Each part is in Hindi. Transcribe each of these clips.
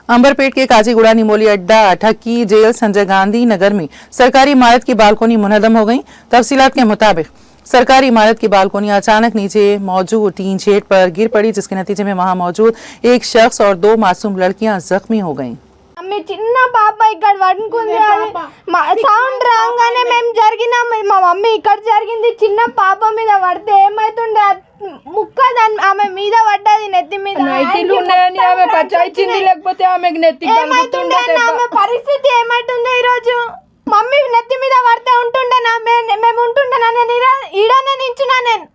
अंबरपेट के काजीगुड़ा निमोली अड्डा ठक्की जेल संजय गांधी नगर में सरकारी इमारत की बालकोनी मुनहदम हो गई। तफसीलात के मुताबिक सरकारी इमारत की बालकोनी अचानक नीचे मौजूद टीन शेड पर गिर पड़ी, जिसके नतीजे में वहां मौजूद एक शख्स और 2 मासूम लड़कियां जख्मी हो गईं। చిన్న పాప ఇక్కడ పడుకుంది, సౌండ్ రాగానే మేము జరిగిన మా మమ్మీ ఇక్కడ జరిగింది. చిన్న పాప మీద పడితే ఏమైతుండే, ముక్క దాని ఆమె మీద పడ్డది, నెత్తి మీద ఏమైతుండే, ఆమె పరిస్థితి ఏమైతుండే. ఈరోజు మమ్మీ నెత్తి మీద పడితే ఉంటుండే, మేము ఉంటుండే, నేను ఈడనే నించున్నా. నేను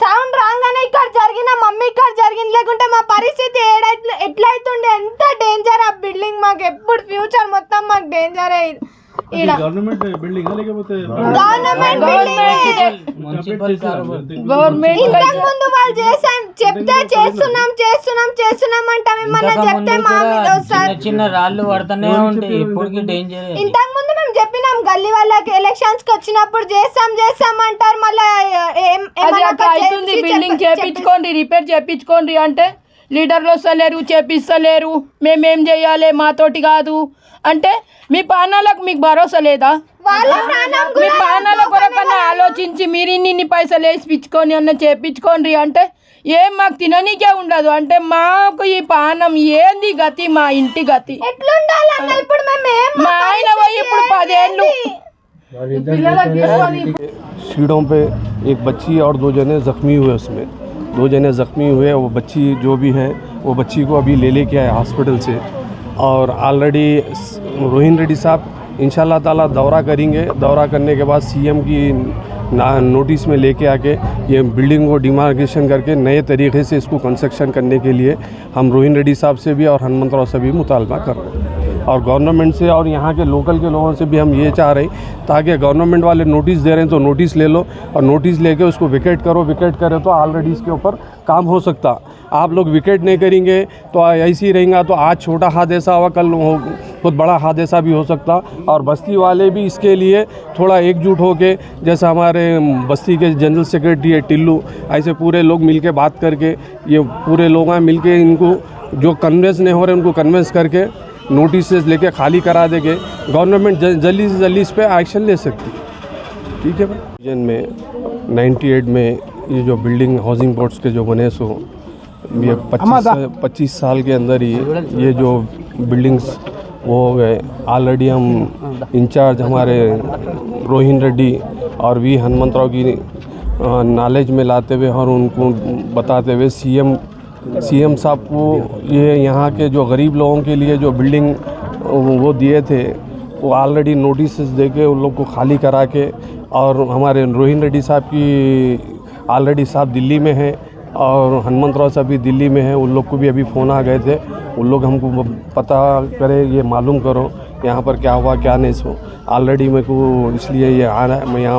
సౌండ్ రాగానే ఇక్కడ జరిగిన మమ్మీ ఇక్కడ జరిగింది, లేకుంటే మా పరిస్థితి ఎట్లయితుండే. ఎంత డేంజర్ ఆ బిల్డింగ్, మాకు ఎప్పుడు ఫ్యూచర్ మొత్తం మాకు డేంజర్. గవర్నమెంట్ బిల్డింగ్ ఇంతకు ముందు వాళ్ళు చెప్తే చేస్తున్నాం అంటే మిమ్మల్ని చెప్తే మా మీద వస్తారు. చిన్న రాళ్ళు పడుతూనే ఉంటాయి, ఇప్పటికి డేంజర్. ఇంతకు ముందు మేము చెప్పినాం గల్లీ వాళ్ళకి, ఎలక్షన్స్ కి వచ్చినప్పుడు చేస్తాం అంటారు. మళ్ళీ బిల్డింగ్ చేపించుకోండి, రిపేర్ చేపించుకోండి అంటే లీడర్లు వస్తలేరు, చేపిస్తలేరు. మేమేం చేయాలి, మాతోటి కాదు అంటే మీ ప్రాణాలకు మీకు భరోసా లేదా? మీ ప్రాణాల కొరకన్నా ఆలోచించి మీరు ఇన్ని పైసలు వేసిపించుకొని అన్న చేపించుకోండి అంటే ఏం మాకు తిననీకే ఉండదు. అంటే మాకు ఈ ప్రాణం ఏంది గతి, మా ఇంటి గతి. మా ఆయన పోయి ఇప్పుడు 10 ఏళ్ళు. सीढ़ों पे एक बच्ची और 2 जने ज़ख्मी हुए, उसमें 2 जने ज़ख्मी हुए। वो बच्ची जो भी है वो बच्ची को अभी लेके आए हॉस्पिटल से, और ऑलरेडी रोहिन रेड्डी साहब इंशाल्लाह ताला दौरा करेंगे। दौरा करने के बाद सीएम की नोटिस में लेके आके ये बिल्डिंग को डिमार्केशन करके नए तरीके से इसको कंस्ट्रक्शन करने के लिए हम रोहिन रेड्डी साहब से भी और हनुमंतराव से भी मुतालबा कर रहे हैं, और गवर्नमेंट से और यहाँ के लोकल के लोगों से भी हम ये चाह रहे हैं, ताकि गवर्नमेंट वाले नोटिस दे रहे हैं तो नोटिस ले लो, और नोटिस लेके उसको विकेट करो। विकेट करे तो ऑलरेडी इसके ऊपर काम हो सकता। आप लोग विकेट नहीं करेंगे तो ऐसे ही रहेगा, तो आज छोटा हादसा हुआ, कल बहुत बड़ा हादसा भी हो सकता। और बस्ती वाले भी इसके लिए थोड़ा एकजुट होके, जैसे हमारे बस्ती के जनरल सेक्रेटरी है टिल्लू, ऐसे पूरे लोग मिलके बात करके, ये पूरे लोग मिलके इनको जो कन्वेंस नहीं हो रहे उनको कन्वेंस करके नोटिस लेके खाली करा देंगे। गवर्नमेंट जल्दी से जल्दी इस पर एक्शन ले सकती है। ठीक है भाई। रीजन में 98 में ये जो बिल्डिंग हाउसिंग बोर्ड्स के जो बने सो ये 25 साल के अंदर ही ये जो बिल्डिंग्स वो हो गए। ऑलरेडी हम इंचार्ज हमारे रोहिन रेड्डी और वी हनुमंतराव की नॉलेज में लाते हुए और उनको बताते हुए सीएम साहब को ये यहाँ के जो गरीब लोगों के लिए जो बिल्डिंग वो दिए थे वो ऑलरेडी नोटिस दे के उन लोग को खाली करा के, और हमारे रोहिन रेड्डी साहब की ऑलरेडी साहब दिल्ली में है और हनुमंतराव साहब भी दिल्ली में है। उन लोग को भी अभी फ़ोन आ गए थे, उन लोग हमको पता करे, ये मालूम करो यहाँ पर क्या हुआ क्या नहीं सो। ऑलरेडी मेरे को इसलिए ये आ रहा है, मैं यहाँ